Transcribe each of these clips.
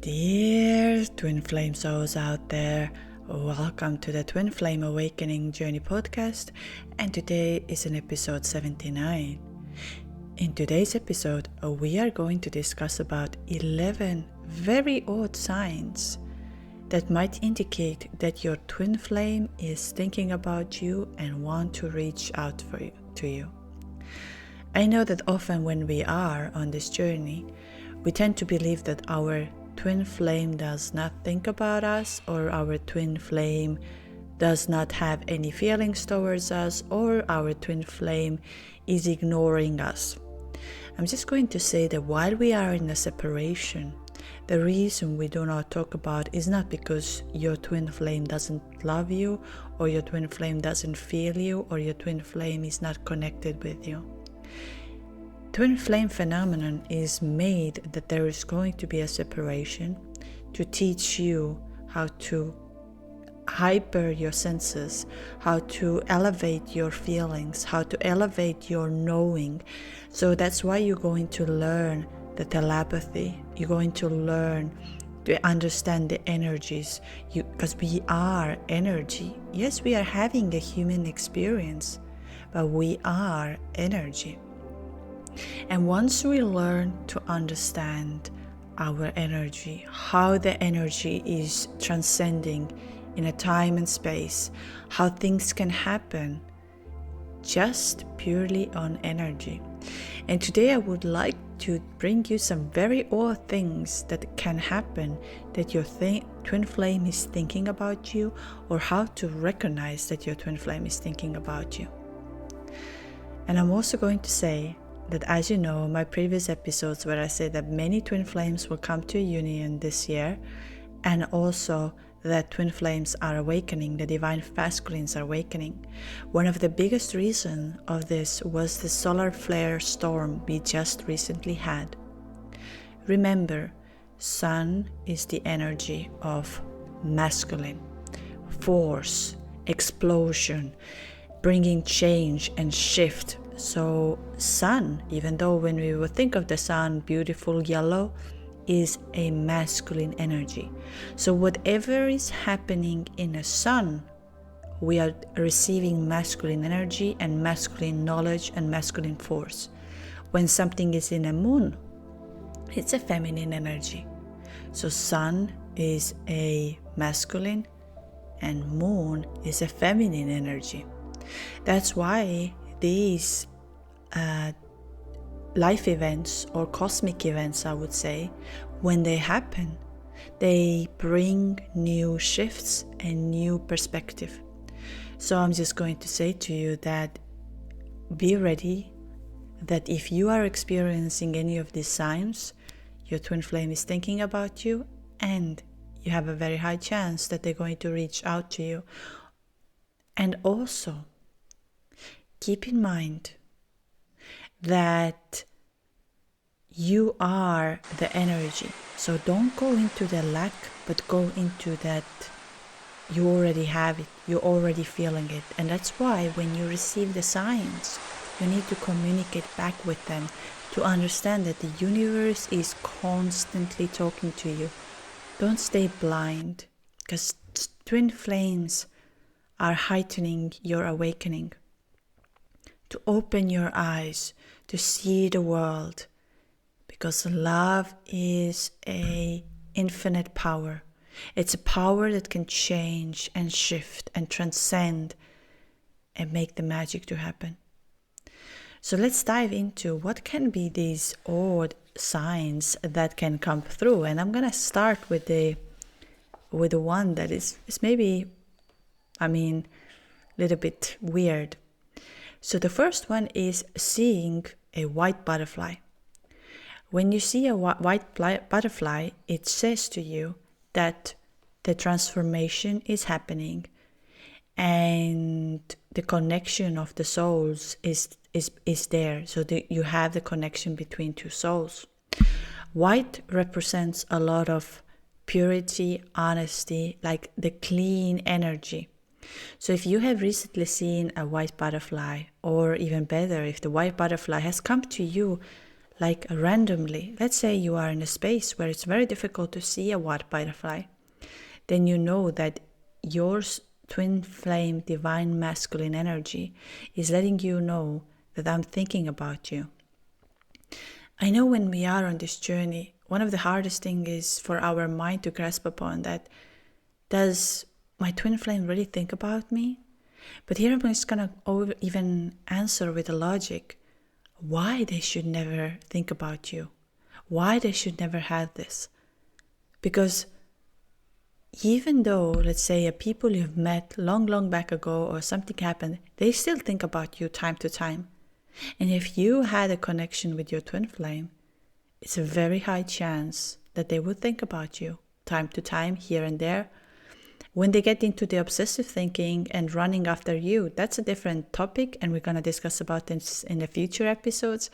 Dear Twin Flame souls out there, welcome to the Twin Flame Awakening Journey podcast, and today is an episode 79. In today's episode, we are going to discuss about 11 very odd signs that might indicate that your twin flame is thinking about you and want to reach out to you. I know that often when we are on this journey, we tend to believe that our twin flame does not think about us, or our twin flame does not have any feelings towards us, or our twin flame is ignoring us. I'm just going to say that while we are in a separation, the reason we do not talk about is not because your twin flame doesn't love you, or your twin flame doesn't feel you, or your twin flame is not connected with you. Twin flame phenomenon is made that there is going to be a separation to teach you how to hyper your senses, how to elevate your feelings, how to elevate your knowing. So that's why you're going to learn the telepathy. You're going to learn to understand the energies, because we are energy. Yes, we are having a human experience, but we are energy. And once we learn to understand our energy, how the energy is transcending in a time and space, how things can happen just purely on energy. And today I would like to bring you some very odd things that can happen that your twin flame is thinking about you, or how to recognize that your twin flame is thinking about you. And I'm also going to say that, as you know, my previous episodes where I said that many twin flames will come to a union this year, and also that twin flames are awakening, the divine masculines are awakening. One of the biggest reasons of this was the solar flare storm we just recently had. Remember, sun is the energy of masculine, force, explosion, bringing change and shift. So sun, even though when we would think of the sun, beautiful yellow, is a masculine energy. So whatever is happening in a sun, we are receiving masculine energy and masculine knowledge and masculine force. When something is in a moon, it's a feminine energy. So sun is a masculine and moon is a feminine energy. That's why these life events, or cosmic events, I would say, when they happen, they bring new shifts and new perspective. So I'm just going to say to you that be ready, that if you are experiencing any of these signs, your twin flame is thinking about you, and you have a very high chance that they're going to reach out to you. And also, keep in mind that you are the energy. So don't go into the lack, but go into that you already have it, you're already feeling it. And that's why when you receive the signs, you need to communicate back with them to understand that the universe is constantly talking to you. Don't stay blind, because twin flames are heightening your awakening. To open your eyes, to see the world, because love is an infinite power. It's a power that can change and shift and transcend and make the magic to happen. So let's dive into what can be these odd signs that can come through. And I'm going to start with the one that is maybe, a little bit weird. So the first one is seeing a white butterfly. When you see a white butterfly, it says to you that the transformation is happening, and the connection of the souls is there. So you have the connection between two souls. White represents a lot of purity, honesty, like the clean energy. So if you have recently seen a white butterfly, or even better, if the white butterfly has come to you like randomly. Let's say you are in a space where it's very difficult to see a white butterfly. Then you know that your twin flame divine masculine energy is letting you know that I'm thinking about you. I know when we are on this journey, one of the hardest things is for our mind to grasp upon that, does my twin flame really think about me? But here I'm just going to even answer with a logic. Why they should never think about you? Why they should never have this? Because even though, let's say, a people you've met long back ago or something happened, they still think about you time to time. And if you had a connection with your twin flame, it's a very high chance that they would think about you time to time, here and there. When they get into the obsessive thinking and running after you, that's a different topic, and we're going to discuss about this in the future episodes,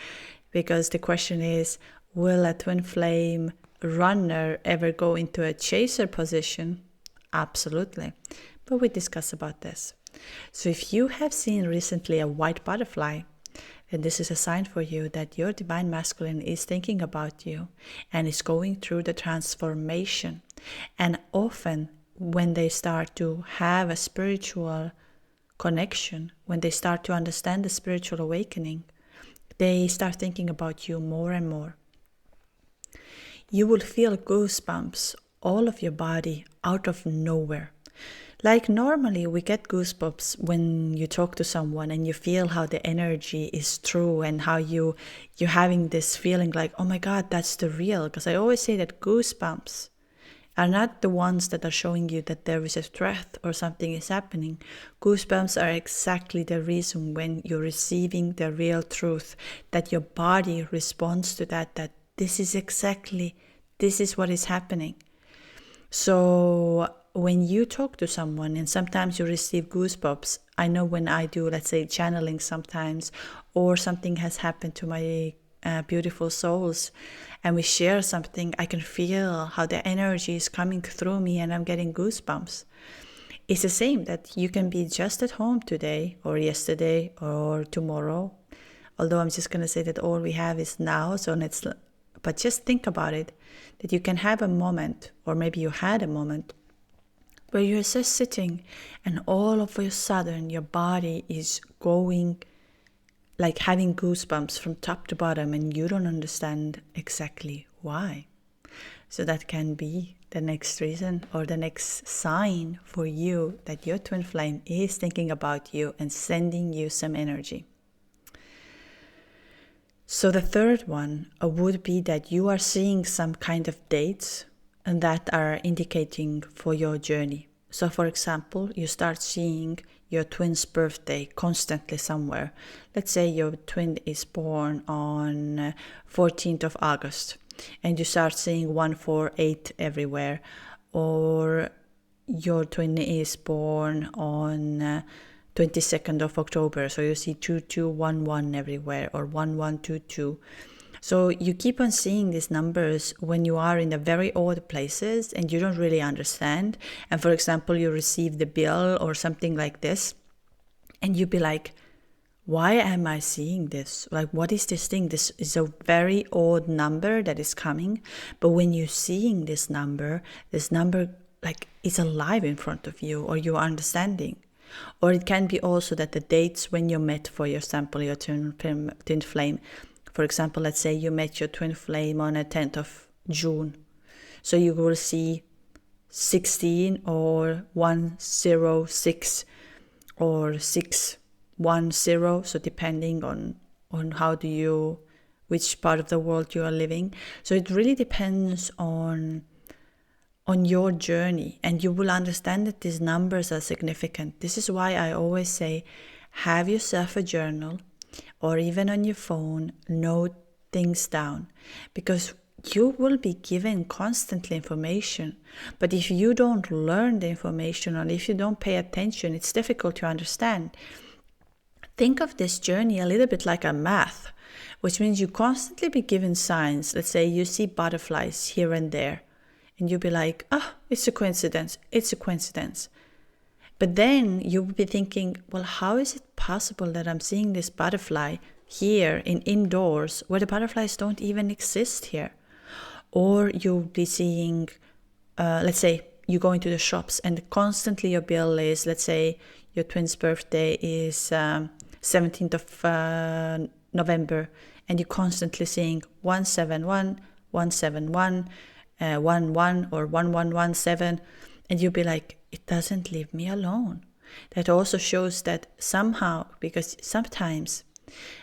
because the question is, will a twin flame runner ever go into a chaser position? Absolutely. But we discuss about this. So if you have seen recently a white butterfly, then this is a sign for you that your divine masculine is thinking about you and is going through the transformation. And often when they start to have a spiritual connection, when they start to understand the spiritual awakening, they start thinking about you more and more. You will feel goosebumps all of your body out of nowhere. Like normally we get goosebumps when you talk to someone and you feel how the energy is true and how you're having this feeling like, oh my God, that's the real. Because I always say that goosebumps are not the ones that are showing you that there is a threat or something is happening. Goosebumps are exactly the reason when you're receiving the real truth, that your body responds to that this is what is happening. So when you talk to someone and sometimes you receive goosebumps, I know when I do, let's say, channeling sometimes, or something has happened to my beautiful souls and we share something, I can feel how the energy is coming through me and I'm getting goosebumps. It's the same that you can be just at home today or yesterday or tomorrow, although I'm just going to say that all we have is now, but just think about it, that you can have a moment, or maybe you had a moment, where you're just sitting and all of a sudden your body is going like having goosebumps from top to bottom and you don't understand exactly why. So that can be the next reason or the next sign for you that your twin flame is thinking about you and sending you some energy. So the third one would be that you are seeing some kind of dates and that are indicating for your journey. So for example, you start seeing your twin's birthday constantly somewhere. Let's say your twin is born on 14th of August and you start seeing 148 everywhere. Or your twin is born on 22nd of October, so you see 2211 everywhere, or 1122. So you keep on seeing these numbers when you are in the very odd places and you don't really understand. And for example, you receive the bill or something like this and you be like, why am I seeing this? Like, what is this thing? This is a very odd number that is coming. But when you're seeing this number like is alive in front of you, or you're understanding. Or it can be also that the dates when you met, for example, your twin flame. For example, let's say you met your twin flame on the 10th of June. So you will see 16 or 106 or 610. So depending on which part of the world you are living. So it really depends on your journey, and you will understand that these numbers are significant. This is why I always say, have yourself a journal or even on your phone, note things down, because you will be given constantly information. But if you don't learn the information, or if you don't pay attention, it's difficult to understand. Think of this journey a little bit like a math, which means you constantly be given signs. Let's say you see butterflies here and there. And you'll be like, it's a coincidence. But then you'll be thinking, well, how is it possible that I'm seeing this butterfly here in indoors where the butterflies don't even exist here. Or you'll be seeing, let's say you go into the shops and constantly your bill is, let's say your twin's birthday is 17th of November, and you're constantly seeing 171, 171, 11 or 1117, and you'll be like, it doesn't leave me alone. That also shows that somehow, because sometimes,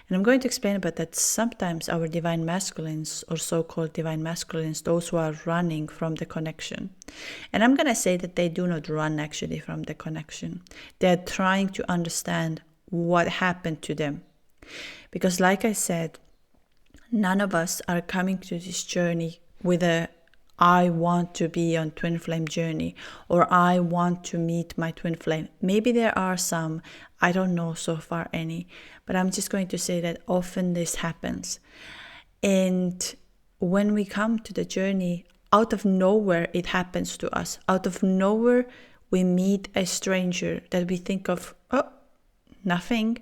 and I'm going to explain about that, sometimes our divine masculines, or so-called divine masculines, those who are running from the connection. And I'm going to say that they do not run actually from the connection. They're trying to understand what happened to them. Because like I said, none of us are coming to this journey with a I want to be on twin flame journey, or I want to meet my twin flame. Maybe there are some, I don't know so far any, but I'm just going to say that often this happens. And when we come to the journey, out of nowhere it happens to us. Out of nowhere we meet a stranger that we think of, oh, nothing.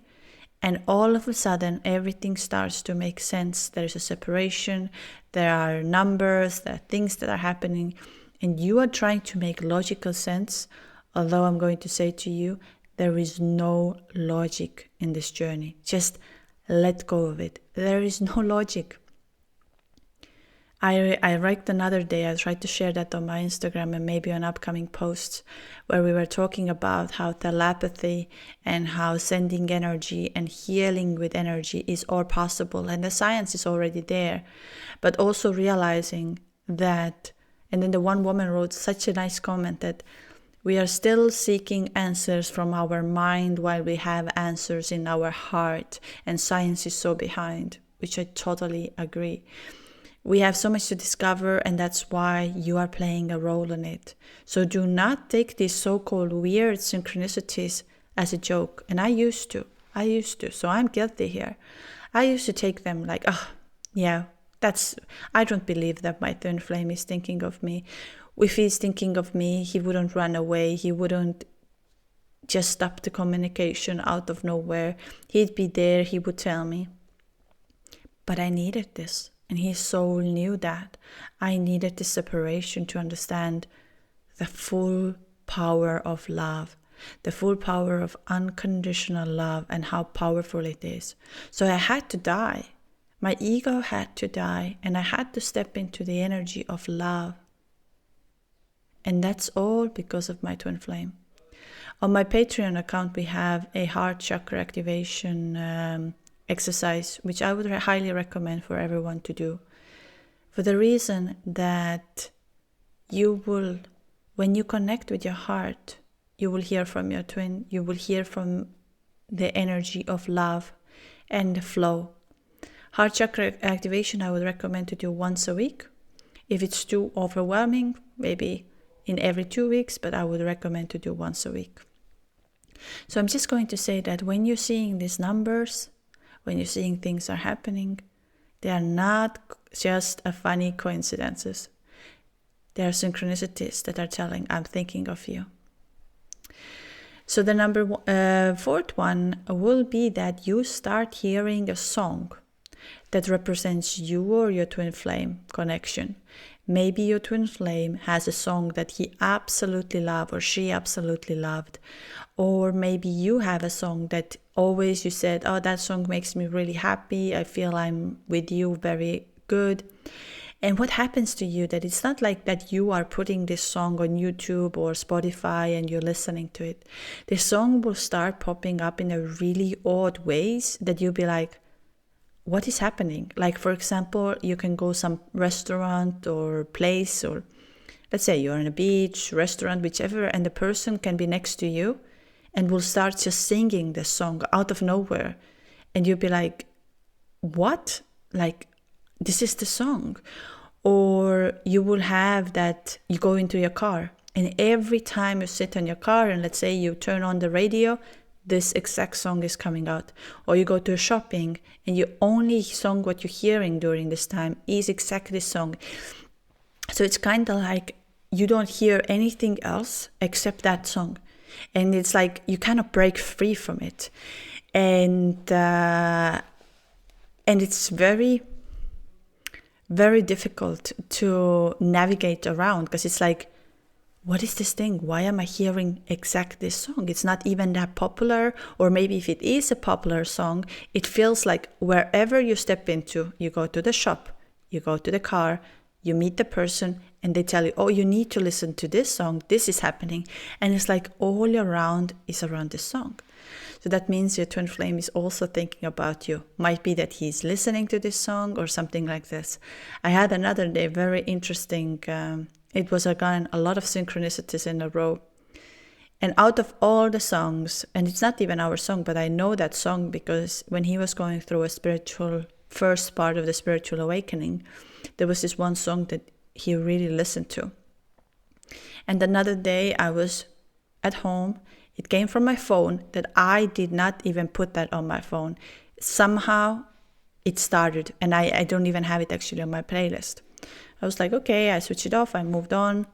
And all of a sudden, everything starts to make sense. There is a separation, there are numbers, there are things that are happening, and you are trying to make logical sense. Although I'm going to say to you, there is no logic in this journey. Just let go of it. There is no logic. I wrote another day, I tried to share that on my Instagram and maybe on upcoming posts, where we were talking about how telepathy and how sending energy and healing with energy is all possible, and the science is already there. But also realizing that, and then the one woman wrote such a nice comment that we are still seeking answers from our mind while we have answers in our heart, and science is so behind, which I totally agree. We have so much to discover, and that's why you are playing a role in it. So do not take these so-called weird synchronicities as a joke. And I used to. So I'm guilty here. I used to take them like, oh, yeah, I don't believe that my twin flame is thinking of me. If he's thinking of me, he wouldn't run away. He wouldn't just stop the communication out of nowhere. He'd be there. He would tell me. But I needed this. And his soul knew that. I needed this separation to understand the full power of love, the full power of unconditional love, and how powerful it is. So I had to die. My ego had to die, and I had to step into the energy of love. And that's all because of my twin flame. On my Patreon account, we have a heart chakra activation exercise, which I would highly recommend for everyone to do, for the reason that you will, when you connect with your heart, you will hear from your twin, you will hear from the energy of love and the flow. Heart chakra activation I would recommend to do once a week. If it's too overwhelming, maybe in every 2 weeks, but I would recommend to do once a week. So I'm just going to say that when you're seeing these numbers, when you're seeing things are happening, they are not just a funny coincidences. They are synchronicities that are telling, I'm thinking of you. So the fourth one will be that you start hearing a song that represents you or your twin flame connection. Maybe your twin flame has a song that he absolutely loved or she absolutely loved. Or maybe you have a song that always you said, oh, that song makes me really happy. I feel I'm with you very good. And what happens to you that it's not like that you are putting this song on YouTube or Spotify and you're listening to it. The song will start popping up in a really odd ways that you'll be like, what is happening? Like, for example, you can go some restaurant or place, or let's say you're on a beach, restaurant, whichever, and the person can be next to you and will start just singing the song out of nowhere. And you'll be like, what? Like, this is the song. Or you will have that you go into your car and every time you sit in your car and let's say you turn on the radio, this exact song is coming out. Or you go to a shopping and your only song what you're hearing during this time is exactly this song. So it's kind of like you don't hear anything else except that song. And it's like you cannot break free from it. And And it's very, very difficult to navigate around, because it's like, what is this thing? Why am I hearing exactly this song? It's not even that popular. Or maybe if it is a popular song, it feels like wherever you step into, you go to the shop, you go to the car, you meet the person, and they tell you, oh, you need to listen to this song, this is happening. And it's like all around is around this song. So that means your twin flame is also thinking about you. Might be that he's listening to this song or something like this. I had another day, very interesting, it was again a lot of synchronicities in a row. And out of all the songs, and it's not even our song, but I know that song because when he was going through a first part of the spiritual awakening, there was this one song that he really listened to. And another day I was at home. It came from my phone that I did not even put that on my phone. Somehow it started, and I don't even have it actually on my playlist. I was like, okay, I switched it off, I moved on.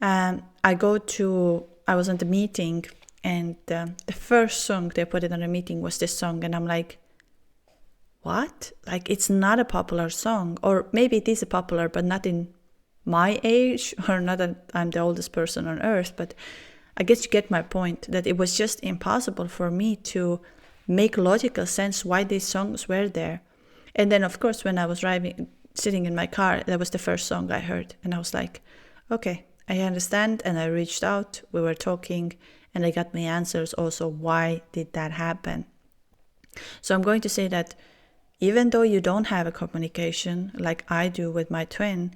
I was at the meeting, and the first song they put it on the meeting was this song, and I'm like, what? Like, it's not a popular song, or maybe it is a popular, but not in my age, or not that I'm the oldest person on earth, but I guess you get my point, that it was just impossible for me to make logical sense why these songs were there. And then, of course, when I was sitting in my car, that was the first song I heard. And I was like, okay, I understand. And I reached out, we were talking, and I got my answers also. Why did that happen? So I'm going to say that even though you don't have a communication like I do with my twin,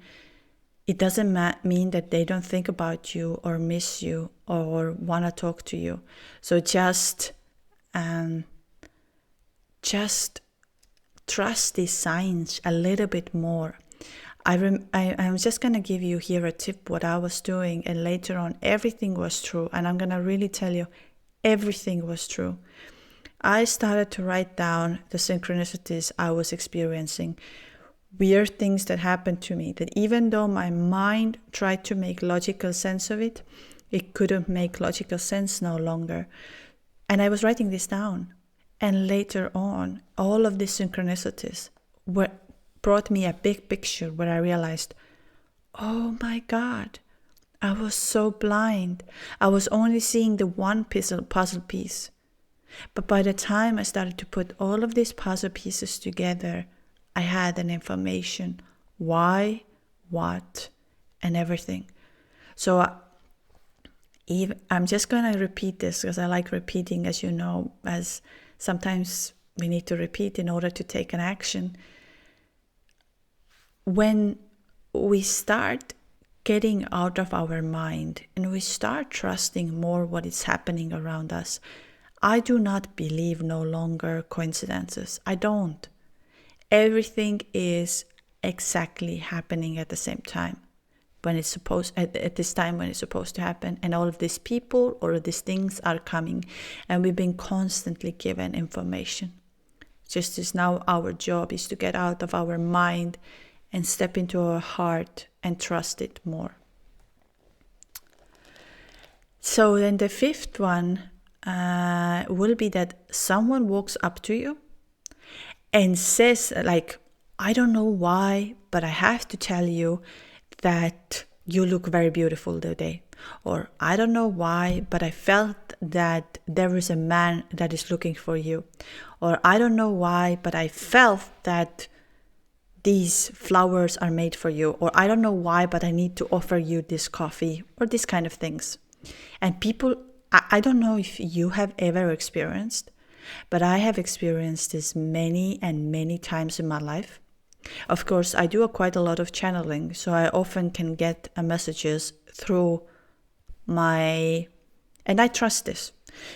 it doesn't mean that they don't think about you or miss you or want to talk to you. So just trust these signs a little bit more. I'm just going to give you here a tip what I was doing, and later on everything was true, and I'm going to really tell you everything was true. I started to write down the synchronicities I was experiencing, weird things that happened to me, that even though my mind tried to make logical sense of it, it couldn't make logical sense no longer. And I was writing this down. And later on, all of these synchronicities brought me a big picture where I realized, oh my God, I was so blind. I was only seeing the one puzzle piece. But by the time I started to put all of these puzzle pieces together, I had an information, why, what, and everything. So I'm just going to repeat this because I like repeating, as you know, as sometimes we need to repeat in order to take an action. When we start getting out of our mind and we start trusting more what is happening around us, I do not believe no longer coincidences. I don't. Everything is exactly happening at the same time when it's supposed at this time when it's supposed to happen, and all of these people, all of these things are coming, and we've been constantly given information. Just as now our job is to get out of our mind and step into our heart and trust it more. So then the fifth one will be that someone walks up to you and says, like, I don't know why, but I have to tell you that you look very beautiful today. Or I don't know why, but I felt that there is a man that is looking for you. Or I don't know why, but I felt that these flowers are made for you. Or I don't know why, but I need to offer you this coffee, or these kind of things. And people, I don't know if you have ever experienced, but I have experienced this many and many times in my life. Of course, I do quite a lot of channeling, so I often can get messages through and I trust this.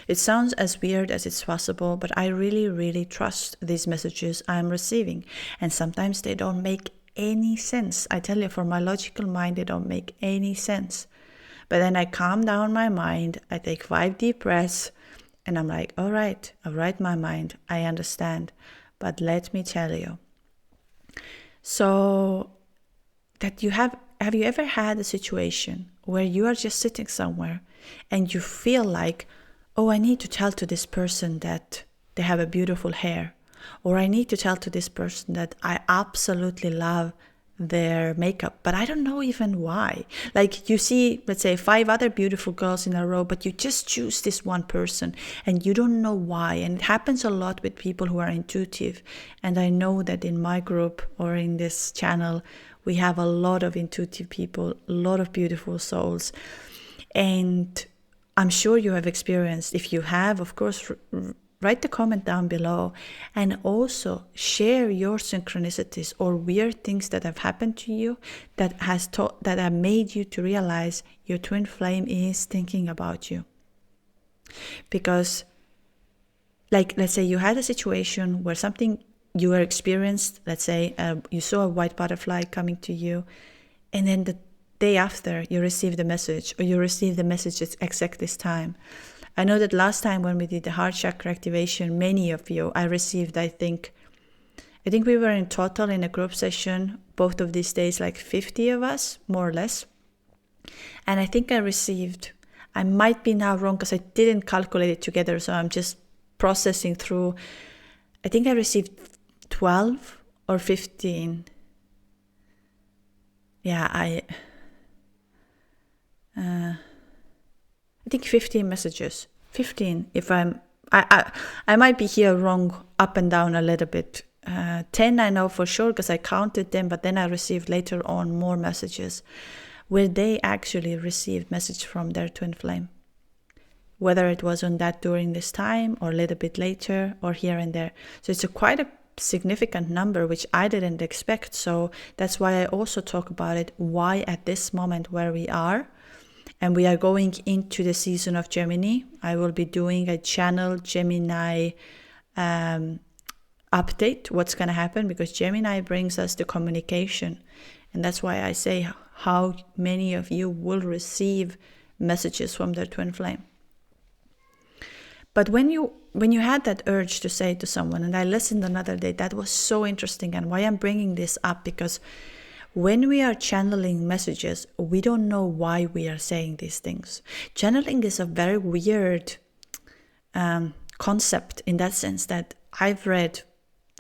It sounds as weird as it's possible, but I really, really trust these messages I'm receiving. And sometimes they don't make any sense. I tell you, for my logical mind, they don't make any sense. But then I calm down my mind, I take 5 deep breaths, and I'm like, all right, my mind, I understand. But let me tell you. So that have you ever had a situation where you are just sitting somewhere and you feel like, oh, I need to tell to this person that they have a beautiful hair, Or I need to tell to this person that I absolutely love their makeup, but I don't know even why. Like you see, let's say 5 other beautiful girls in a row, but you just choose this one person and you don't know why. And it happens a lot with people who are intuitive. And I know that in my group or in this channel, we have a lot of intuitive people, a lot of beautiful souls. And I'm sure you have experienced. If you have, of course, write the comment down below, and also share your synchronicities or weird things that have happened to you that have made you to realize your twin flame is thinking about you. Because, like, let's say you had a situation where something you were experienced, let's say you saw a white butterfly coming to you, and then the day after you received a message, or you received the message at exact this time. I know that last time when we did the heart chakra activation, many of you, I received, I think we were in total in a group session, both of these days, like 50 of us, more or less. And I think I received, I might be now wrong because I didn't calculate it together, so I'm just processing through. I think I received 12 or 15. Yeah, I think 15 messages. 15, if I might be here wrong up and down a little bit. 10 I know for sure because I counted them, but then I received later on more messages where they actually received message from their twin flame. Whether it was on that during this time or a little bit later or here and there. So it's quite a significant number, which I didn't expect. So that's why I also talk about it, why at this moment where we are. And we are going into the season of Gemini. I will be doing a channel Gemini update, what's going to happen, because Gemini brings us the communication. And that's why I say how many of you will receive messages from their twin flame. But when you had that urge to say to someone, and I listened another day, that was so interesting. And why I'm bringing this up, because when we are channeling messages, we don't know why we are saying these things. Channeling is a very weird concept in that sense that I've read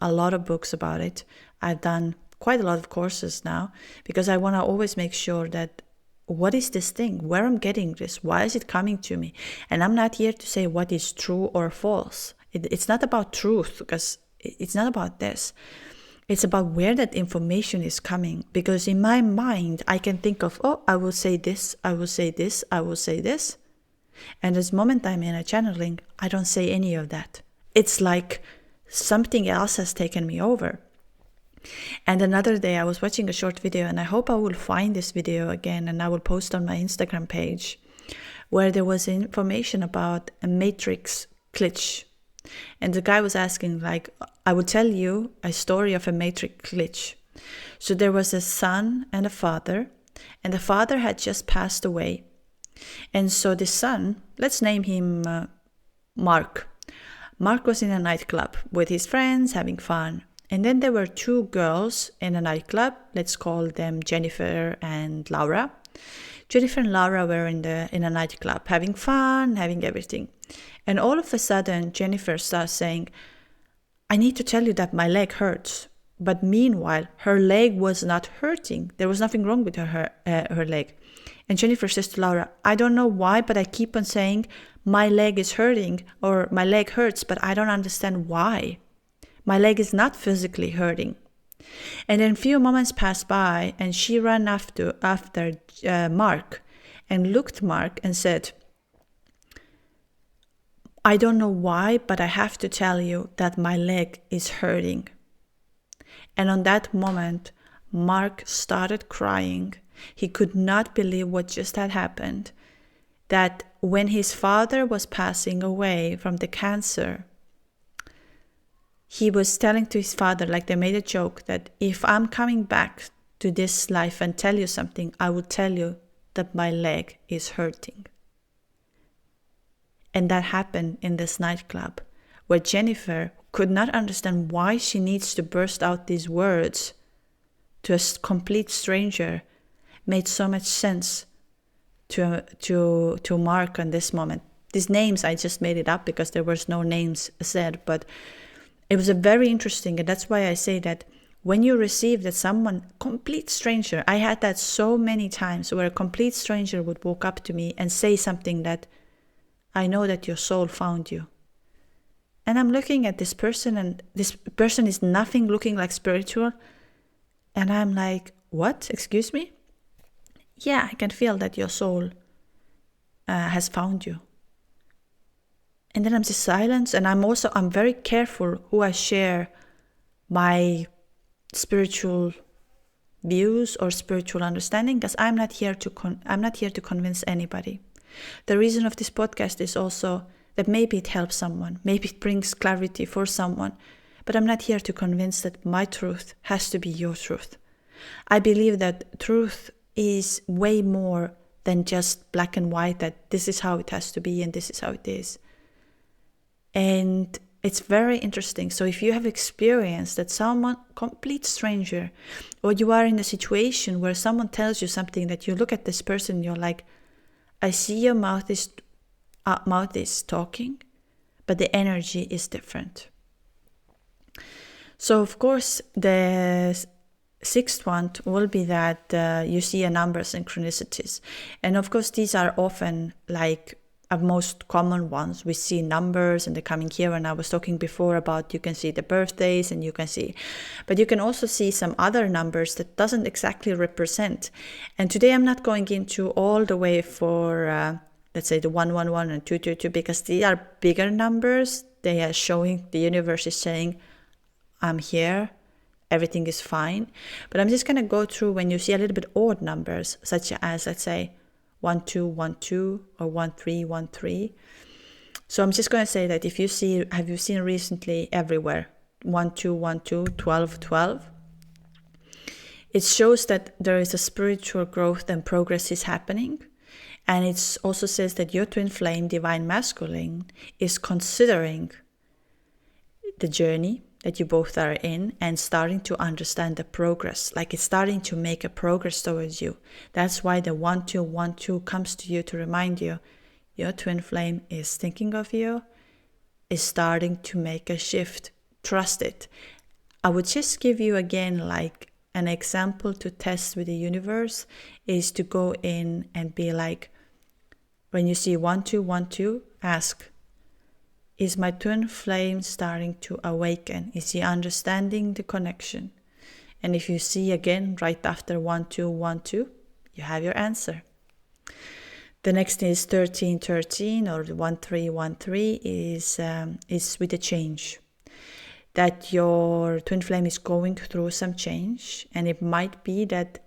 a lot of books about it. I've done quite a lot of courses now because I want to always make sure that what is this thing? Where I'm getting this? Why is it coming to me? And I'm not here to say what is true or false. It's not about truth, because it's not about this. It's about where that information is coming. Because in my mind, I can think of, oh, I will say this, I will say this, I will say this. And this moment I'm in a channeling, I don't say any of that. It's like something else has taken me over. And another day I was watching a short video, and I hope I will find this video again and I will post on my Instagram page, where there was information about a matrix glitch. And the guy was asking, like, I will tell you a story of a matrix glitch. So there was a son and a father, and the father had just passed away. And so the son, let's name him Mark. Mark was in a nightclub with his friends having fun. And then there were 2 girls in a nightclub. Let's call them Jennifer and Laura. Jennifer and Laura were in a nightclub having fun, having everything. And all of a sudden, Jennifer starts saying, I need to tell you that my leg hurts. But meanwhile, her leg was not hurting. There was nothing wrong with her leg. And Jennifer says to Laura, I don't know why, but I keep on saying my leg is hurting or my leg hurts, but I don't understand why. My leg is not physically hurting. And then a few moments passed by, and she ran after Mark and looked Mark and said, I don't know why, but I have to tell you that my leg is hurting. And on that moment, Mark started crying. He could not believe what just had happened. That when his father was passing away from the cancer, he was telling to his father, like they made a joke, that if I'm coming back to this life and tell you something, I will tell you that my leg is hurting. And that happened in this nightclub, where Jennifer could not understand why she needs to burst out these words to a complete stranger, made so much sense to Mark in this moment. These names, I just made it up because there was no names said, but It was a very interesting, and that's why I say that when you receive that someone, complete stranger, I had that so many times where a complete stranger would walk up to me and say something that, I know that your soul found you. And I'm looking at this person, and this person is nothing looking like spiritual. And I'm like, what? Excuse me? Yeah, I can feel that your soul has found you. And then I'm just silent. And I'm very careful who I share my spiritual views or spiritual understanding, because I'm not here to convince anybody. The reason of this podcast is also that maybe it helps someone, maybe it brings clarity for someone, but I'm not here to convince that my truth has to be your truth. I believe that truth is way more than just black and white, that this is how it has to be and this is how it is. And it's very interesting. So if you have experienced that someone, complete stranger, or you are in a situation where someone tells you something that you look at this person and you're like, I see your mouth is talking, but the energy is different. So of course, the sixth one will be that you see a number of synchronicities. And of course, these are often like most common ones. We see numbers and they're coming here, and I was talking before about you can see the birthdays, and you can see, but you can also see some other numbers that doesn't exactly represent. And today I'm not going into all the way for let's say the 111 and 222, because they are bigger numbers. They are showing, the universe is saying, I'm here, everything is fine. But I'm just going to go through when you see a little bit odd numbers, such as, let's say, 1212 or 1313. So I'm just going to say that if you see, have you seen recently everywhere 1212, 1212? It shows that there is a spiritual growth and progress is happening. And it also says that your twin flame, divine masculine, is considering the journey that you both are in and starting to understand the progress. Like it's starting to make a progress towards you. That's why the 1212 comes to you to remind you your twin flame is thinking of you, is starting to make a shift. Trust it. I would just give you again like an example to test with the universe is to go in and be like, when you see 1212, ask, is my twin flame starting to awaken? Is he understanding the connection? And if you see again right after 1212, you have your answer. The next is 1313 or 1313 is with a change. That your twin flame is going through some change, and it might be that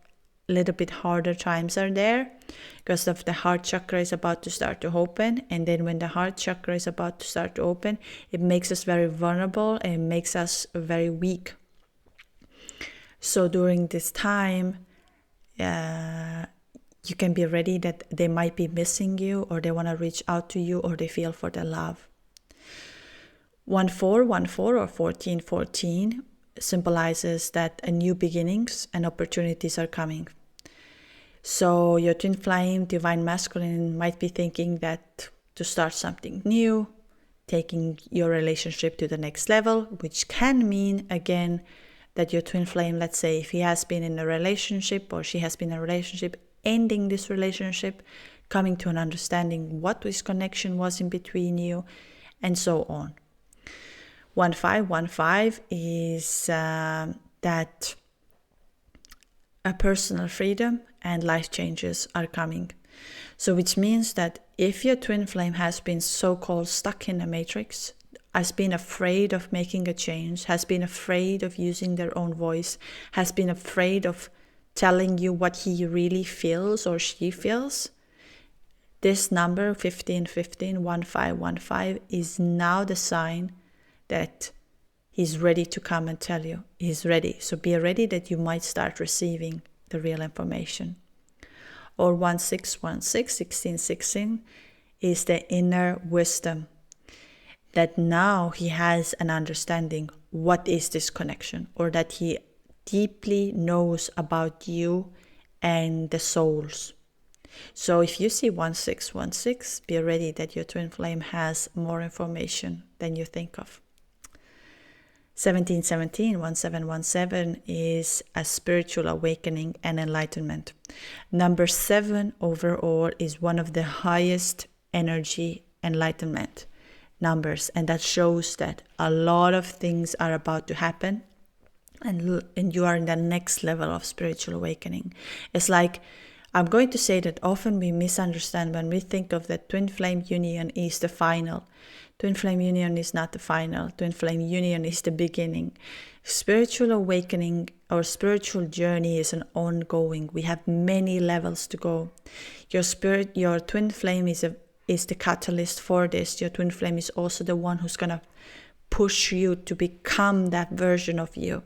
a little bit harder times are there because of the heart chakra is about to start to open. And then when the heart chakra is about to start to open, it makes us very vulnerable and it makes us very weak. So during this time, you can be ready that they might be missing you, or they want to reach out to you, or they feel for the love. 1414 or 1414 symbolizes that a new beginnings and opportunities are coming. So your twin flame, divine masculine, might be thinking that to start something new, taking your relationship to the next level, which can mean, again, that your twin flame, let's say if he has been in a relationship or she has been in a relationship, ending this relationship, coming to an understanding what this connection was in between you, and so on. 1515 is that a personal freedom and life changes are coming. So which means that if your twin flame has been so-called stuck in a matrix, has been afraid of making a change, has been afraid of using their own voice, has been afraid of telling you what he really feels or she feels, this number 1515 is now the sign that he's ready to come and tell you. He's ready. So be ready that you might start receiving the real information. Or 1616 is the inner wisdom. That now he has an understanding what is this connection, or that he deeply knows about you and the souls. So if you see 1616, be ready that your twin flame has more information than you think of. 1717 is a spiritual awakening and enlightenment. Number 7 overall is one of the highest energy enlightenment numbers, and that shows that a lot of things are about to happen, and you are in the next level of spiritual awakening. It's like, I'm going to say that often we misunderstand when we think of the twin flame union is the final. Twin flame union is not the final. Twin flame union is the beginning. Spiritual awakening or spiritual journey is an ongoing. We have many levels to go. Your twin flame is the catalyst for this. Your twin flame is also the one who's going to push you to become that version of you.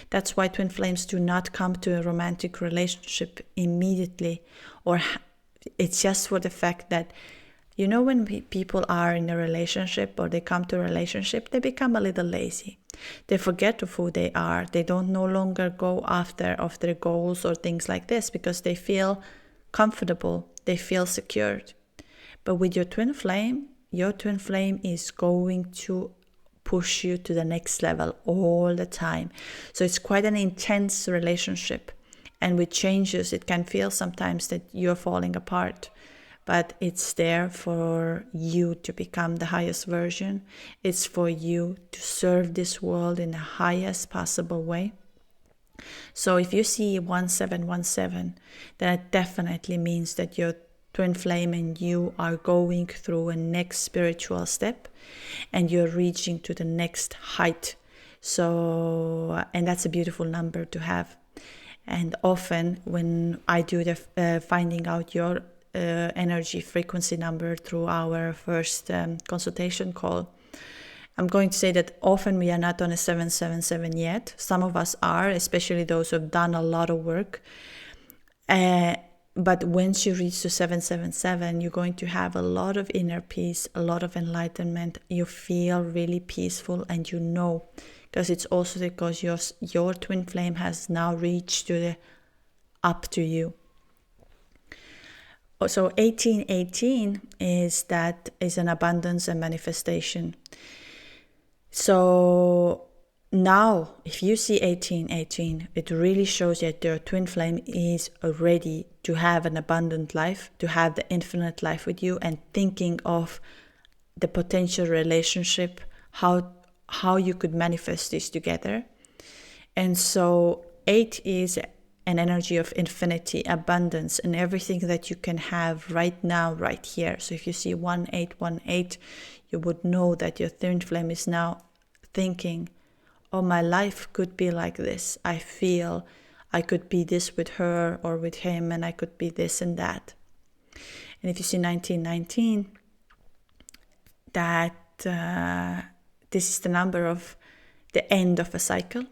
That's why twin flames do not come to a romantic relationship immediately, or it's just for the fact that, when people are in a relationship or they come to a relationship, they become a little lazy. They forget of who they are. They don't no longer go after of their goals or things like this because they feel comfortable. They feel secured. But with your twin flame is going to push you to the next level all the time. So it's quite an intense relationship. And with changes, it can feel sometimes that you're falling apart. But it's there for you to become the highest version. It's for you to serve this world in the highest possible way. So if you see 1717, that definitely means that your twin flame and you are going through a next spiritual step, and you're reaching to the next height. So, and that's a beautiful number to have. And often when I do the finding out your energy frequency number through our first consultation call, I'm going to say that often we are not on a 777 yet. Some of us are, especially those who have done a lot of work. But once you reach to 777, you're going to have a lot of inner peace, a lot of enlightenment. You feel really peaceful, and because it's also because your twin flame has now reached to the up to you. So 1818 is an abundance and manifestation. So now, if you see 1818, it really shows that your twin flame is ready to have an abundant life, to have the infinite life with you, and thinking of the potential relationship, how you could manifest this together. And so 8 is an energy of infinity, abundance, and everything that you can have right now, right here. So if you see 1818, you would know that your twin flame is now thinking, oh, my life could be like this. I feel I could be this with her or with him, and I could be this and that. And if you see 1919, that this is the number of the end of a cycle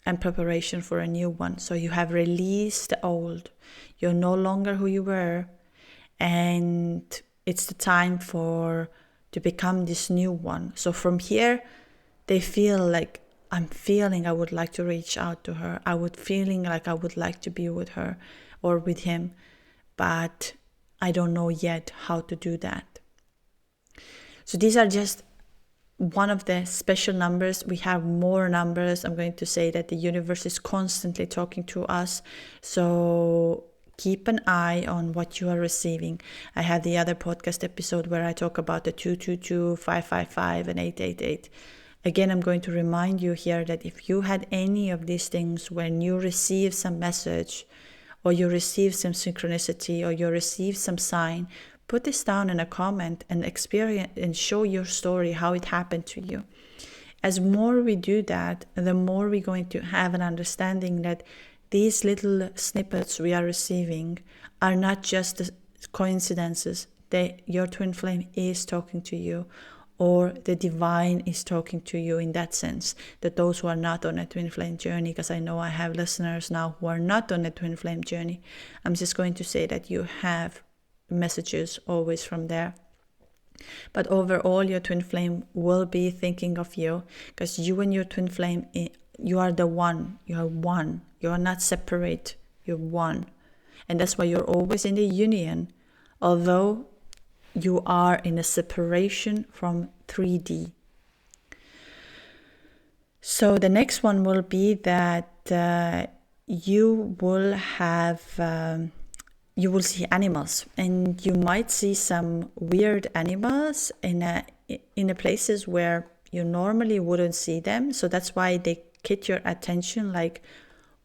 and preparation for a new one. So you have released the old. You're no longer who you were, and it's the time to become this new one. So from here, they feel like, I would like to reach out to her. Feeling like I would like to be with her or with him, but I don't know yet how to do that. So these are just one of the special numbers. We have more numbers. I'm going to say that the universe is constantly talking to us. So keep an eye on what you are receiving. I have the other podcast episode where I talk about the 222, 555, and 888. Again, I'm going to remind you here that if you had any of these things when you receive some message, or you receive some synchronicity, or you receive some sign, put this down in a comment and experience and show your story, how it happened to you. As more we do that, the more we're going to have an understanding that these little snippets we are receiving are not just coincidences. Your twin flame is talking to you, or the divine is talking to you in that sense. That those who are not on a twin flame journey, because I know I have listeners now who are not on a twin flame journey, I'm just going to say that you have messages always from there. But overall, your twin flame will be thinking of you, because you and your twin flame, you are the one. You are one. You are not separate. You're one. And that's why you're always in the union, although you are in a separation from 3D. So the next one will be that you will have you will see animals, and you might see some weird animals in a places where you normally wouldn't see them. So that's why they get your attention, like,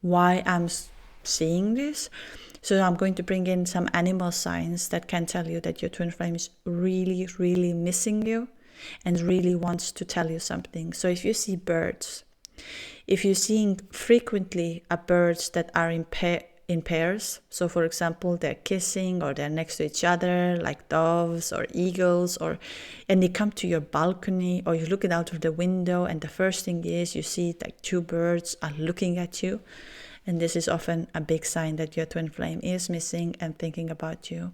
why I'm seeing this. So I'm going to bring in some animal signs that can tell you that your twin flame is really, really missing you and really wants to tell you something. So if you see birds, if you're seeing frequently birds that are in pairs, so for example, they're kissing or they're next to each other, like doves or eagles, and they come to your balcony, or you look out of the window, and the first thing is you see like two birds are looking at you, and this is often a big sign that your twin flame is missing and thinking about you.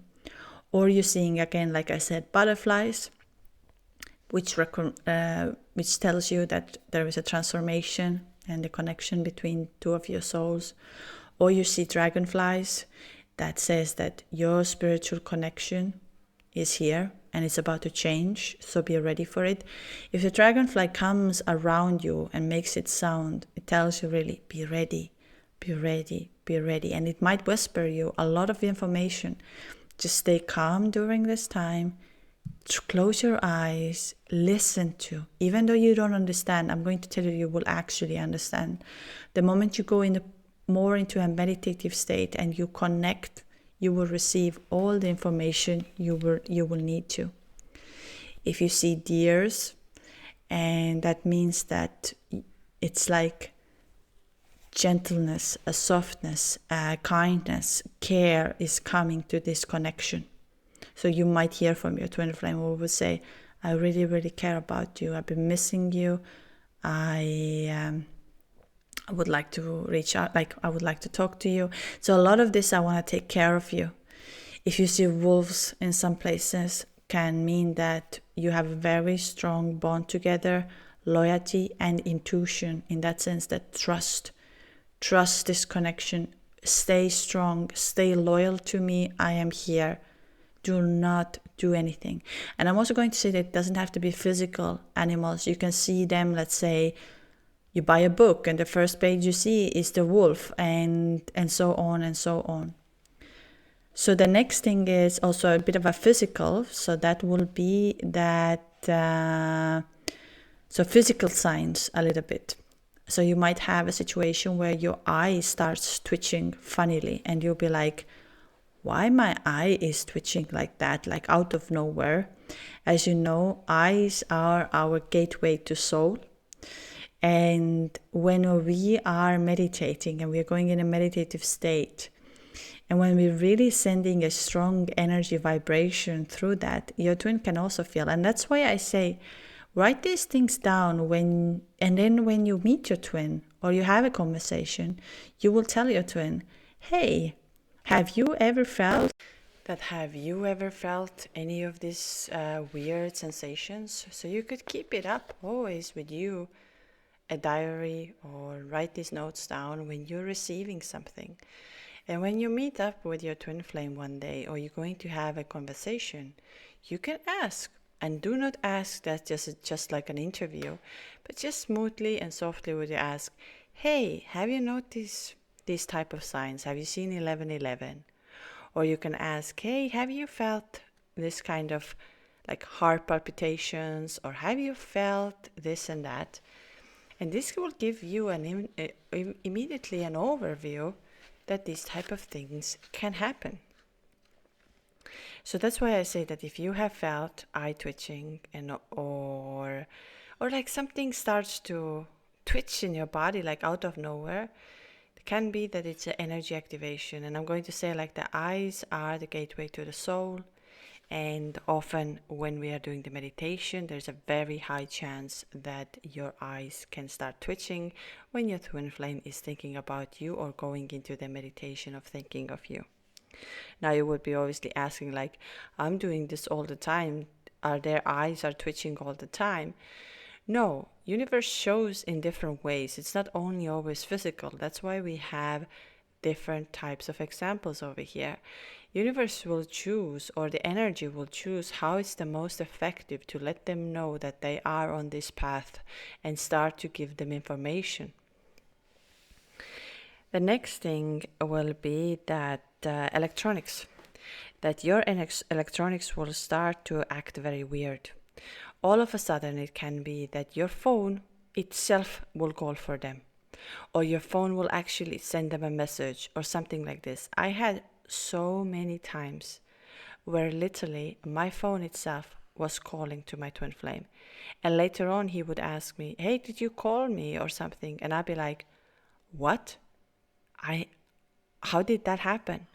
Or you're seeing, again, like I said, butterflies, which tells you that there is a transformation and a connection between two of your souls. Or you see dragonflies, that says that your spiritual connection is here and it's about to change, so be ready for it. If the dragonfly comes around you and makes its sound, it tells you really, be ready, be ready, be ready. And it might whisper you a lot of information. Just stay calm during this time. Close your eyes, listen to. Even though you don't understand, I'm going to tell you, you will actually understand. The moment you go more into a meditative state and you connect, you will receive all the information you will need to. If you see deers, and that means that it's like gentleness, a softness, a kindness, care is coming to this connection. So you might hear from your twin flame who will say, I really, really care about you. I've been missing you. I would like to reach out, like I would like to talk to you. So a lot of this, I want to take care of you. If you see wolves in some places, can mean that you have a very strong bond together, loyalty and intuition, in that sense that trust this connection. Stay strong, stay loyal to me. I am here. Do not do anything. And I'm also going to say that it doesn't have to be physical animals. You can see them, let's say you buy a book and the first page you see is the wolf, and so on and so on. So the next thing is also a bit of a physical. So that will be that, so physical signs a little bit. So you might have a situation where your eye starts twitching funnily, and you'll be like, why my eye is twitching like that, like out of nowhere. As you know, eyes are our gateway to soul. And when we are meditating and we are going in a meditative state, and when we're really sending a strong energy vibration through that, your twin can also feel. And that's why I say, write these things down and then when you meet your twin or you have a conversation, you will tell your twin, hey, have you ever felt any of these weird sensations? So you could keep it up always with you, a diary, or write these notes down when you're receiving something. And when you meet up with your twin flame one day, or you're going to have a conversation, you can ask. And do not ask that just like an interview, but just smoothly and softly would you ask, hey, have you noticed these type of signs? Have you seen 1111? Or you can ask, hey, have you felt this kind of like heart palpitations? Or have you felt this and that? And this will give you immediately an overview that these type of things can happen. So that's why I say that if you have felt eye twitching or like something starts to twitch in your body like out of nowhere, it can be that it's an energy activation. And I'm going to say like the eyes are the gateway to the soul. And often when we are doing the meditation, there's a very high chance that your eyes can start twitching when your twin flame is thinking about you or going into the meditation of thinking of you. Now you would be obviously asking like, I'm doing this all the time. Are their eyes are twitching all the time? No, universe shows in different ways. It's not only always physical. That's why we have different types of examples over here. Universe will choose, or the energy will choose, how it's the most effective to let them know that they are on this path and start to give them information. The next thing will be that electronics, that your electronics will start to act very weird. All of a sudden, it can be that your phone itself will call for them, or your phone will actually send them a message or something like this. I had so many times where literally my phone itself was calling to my twin flame. And later on, he would ask me, "Hey, did you call me?" or something. And I'd be like, "What? How did that happen?"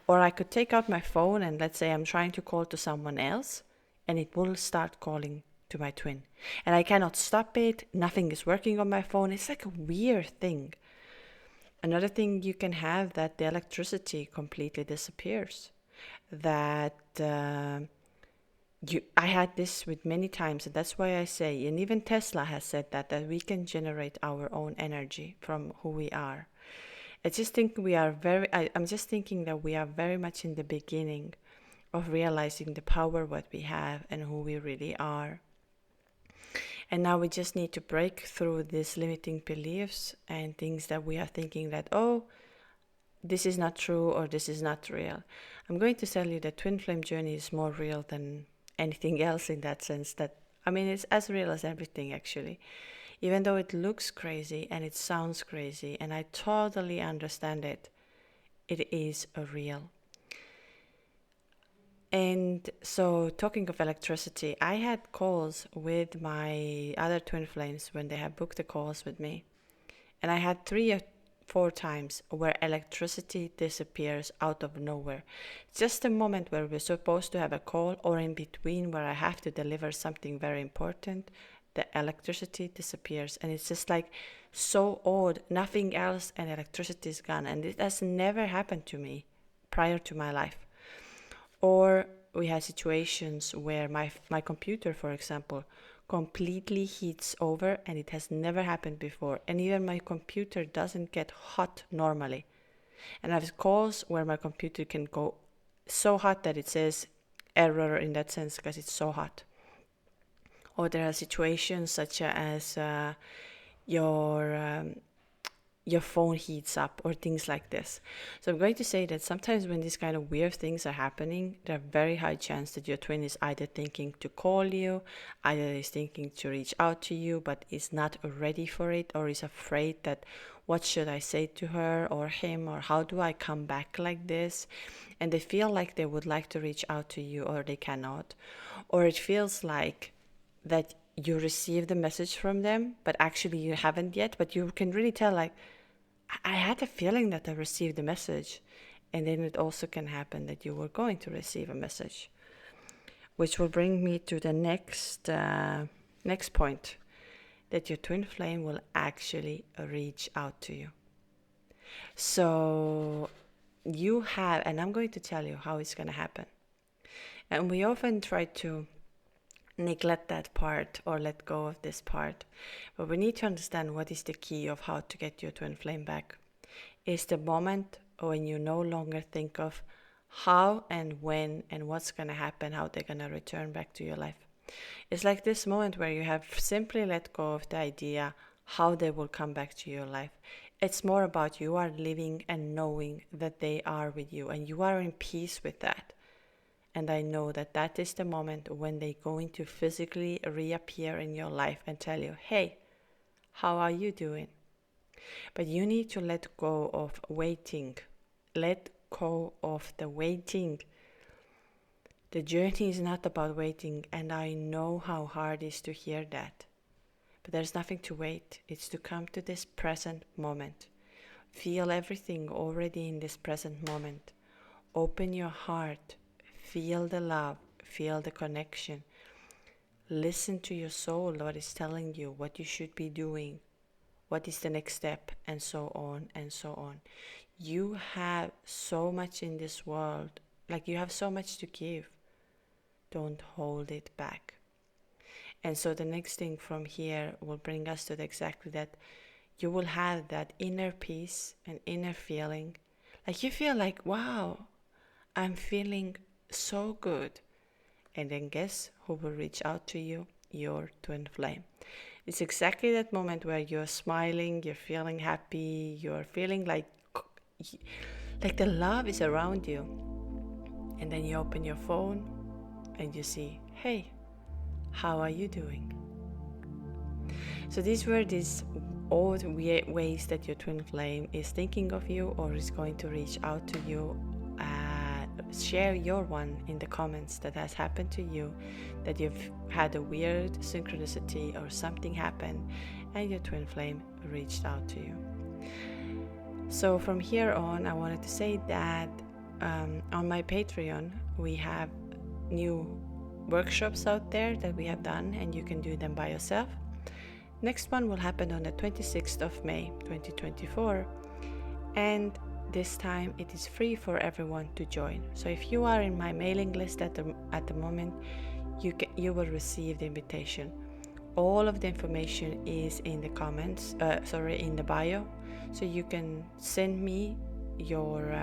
Or I could take out my phone and let's say I'm trying to call to someone else, and it will start calling to my twin. And I cannot stop it. Nothing is working on my phone. It's like a weird thing. Another thing you can have, that the electricity completely disappears. That I had this with many times, and that's why I say, and even Tesla has said that we can generate our own energy from who we are. I'm just thinking that we are very much in the beginning of realizing the power what we have and who we really are. And now we just need to break through these limiting beliefs and things that we are thinking that, oh, this is not true or this is not real. I'm going to tell you that twin flame journey is more real than anything else, in that sense that, it's as real as everything actually. Even though it looks crazy and it sounds crazy, and I totally understand it, it is real. And so, talking of electricity, I had calls with my other twin flames when they had booked the calls with me. And I had 3 or 4 times where electricity disappears out of nowhere. Just a moment where we're supposed to have a call, or in between where I have to deliver something very important, the electricity disappears. And it's just like so odd, nothing else, and electricity is gone. And it has never happened to me prior to my life. Or we had situations where my computer, for example, completely heats over, and it has never happened before. And even my computer doesn't get hot normally. And I have calls where my computer can go so hot that it says error in that sense because it's so hot. Or there are situations such as your phone heats up or things like this. So I'm going to say that sometimes when these kind of weird things are happening, there's a very high chance that your twin is either thinking to call you, either is thinking to reach out to you, but is not ready for it, or is afraid that what should I say to her or him, or how do I come back like this? And they feel like they would like to reach out to you, or they cannot. Or it feels like that you received a message from them, but actually you haven't yet, but you can really tell, like, I had a feeling that I received a message. And then it also can happen that you were going to receive a message, which will bring me to the next point, that your twin flame will actually reach out to you. So you have, and I'm going to tell you how it's going to happen. And we often try to neglect that part or let go of this part, but we need to understand what is the key of how to get your twin flame back. It's the moment when you no longer think of how and when and what's going to happen, how they're going to return back to your life. It's like this moment where you have simply let go of the idea how they will come back to your life. It's more about you are living and knowing that they are with you, and you are in peace with that. And I know that that is the moment when they're going to physically reappear in your life and tell you, hey, how are you doing? But you need to let go of waiting. Let go of the waiting. The journey is not about waiting, and I know how hard it is to hear that. But there's nothing to wait. It's to come to this present moment. Feel everything already in this present moment. Open your heart. Feel the love, feel the connection. Listen to your soul, what is telling you, what you should be doing, what is the next step, and so on and so on. You have so much in this world, like you have so much to give. Don't hold it back. And so the next thing from here will bring us to exactly that. You will have that inner peace and inner feeling. Like you feel like, wow, I'm feeling so good. And then guess who will reach out to you? Your twin flame. It's exactly that moment where you're smiling, you're feeling happy, you're feeling like the love is around you. And then you open your phone and you see, hey, how are you doing? So these were these odd ways that your twin flame is thinking of you or is going to reach out to you. Share your one in the comments that has happened to you, that you've had a weird synchronicity or something happened and your twin flame reached out to you. So from here on, I wanted to say that on my Patreon we have new workshops out there that we have done, and you can do them by yourself. Next one will happen on the 26th of May 2024, and this time it is free for everyone to join. So if you are in my mailing list at the moment, you will receive the invitation. All of the information is in the comments, in the bio. So you can send me your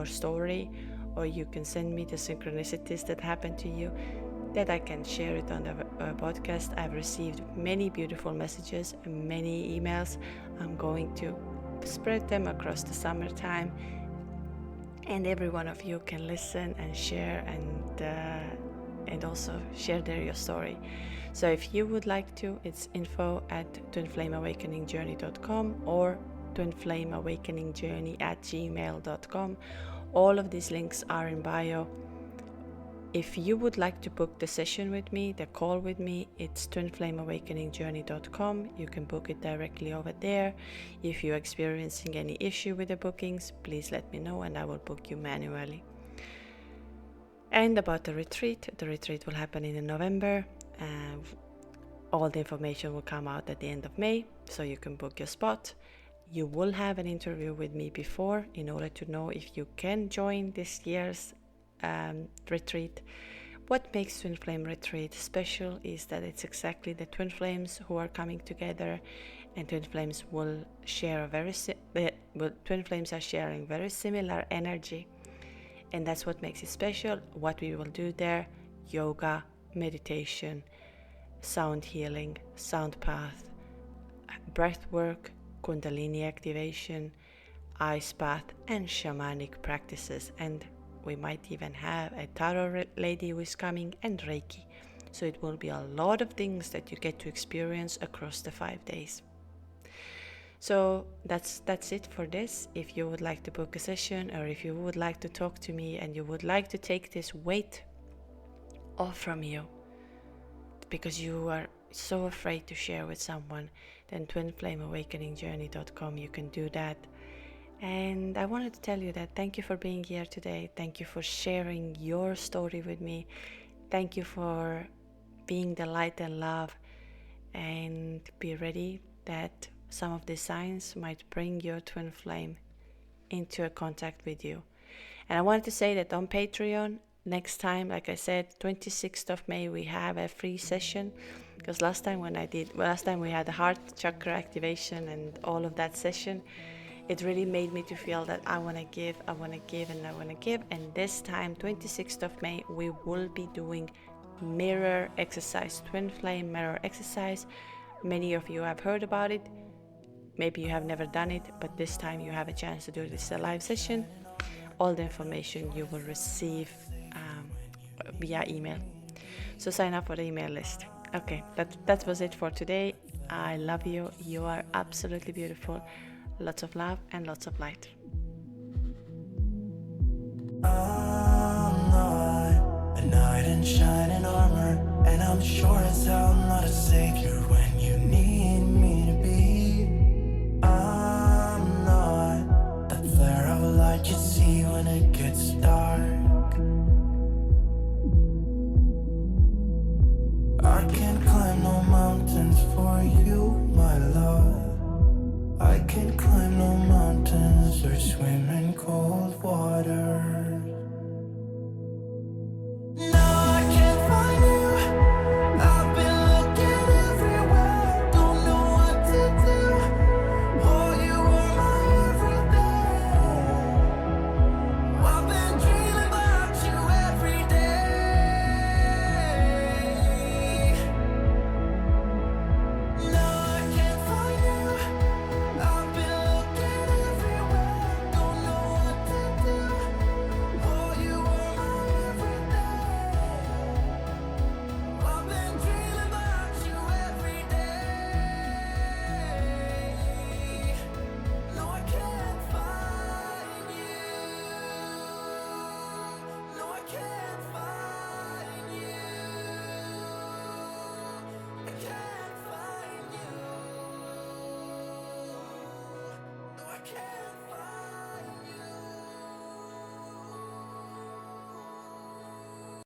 story, or you can send me the synchronicities that happened to you, that I can share it on the podcast. I've received many beautiful messages, many emails. I'm going to spread them across the summertime, and every one of you can listen and share and also share there your story. So if you would like to, it's info@twinflameawakeningjourney.com or twinflameawakeningjourney@gmail.com. All of these links are in bio. If you would like to book the session with me, the call with me, it's twinflameawakeningjourney.com. You can book it directly over there. If you're experiencing any issue with the bookings, please let me know and I will book you manually. And about the retreat will happen in November. All the information will come out at the end of May, so you can book your spot. You will have an interview with me before in order to know if you can join this year's retreat. What makes Twin Flame Retreat special is that it's exactly the Twin Flames who are coming together, and Twin Flames will share Twin Flames are sharing very similar energy, and that's what makes it special. What we will do there: yoga, meditation, sound healing, sound path, breath work, kundalini activation, ice bath, and shamanic practices. And we might even have a tarot lady who is coming, and Reiki. So it will be a lot of things that you get to experience across the 5 days. So that's it for this. If you would like to book a session, or if you would like to talk to me and you would like to take this weight off from you because you are so afraid to share with someone, then twinflameawakeningjourney.com, you can do that. And I wanted to tell you that thank you for being here today. Thank you for sharing your story with me. Thank you for being the light and love, and be ready that some of the signs might bring your twin flame into a contact with you. And I wanted to say that on Patreon, next time, like I said, 26th of May, we have a free session, because last time we had the heart chakra activation and all of that session, it really made me to feel that I want to give. And this time, 26th of May, we will be doing mirror exercise, twin flame mirror exercise. Many of you have heard about it. Maybe you have never done it, but this time you have a chance to do this live session. All the information you will receive via email. So sign up for the email list. Okay, that was it for today. I love you. You are absolutely beautiful. Lots of love and lots of light. I'm not a knight in shining armor, and I'm sure as hell not a savior when you need me to be. I'm not that flare of light you see when it gets dark. I can't climb no mountains for you, my love. I can't climb no mountains or swim in cold water. No, I can't find you. I've been looking everywhere, don't know what to do. Oh, you were my everything. I've been dreaming can't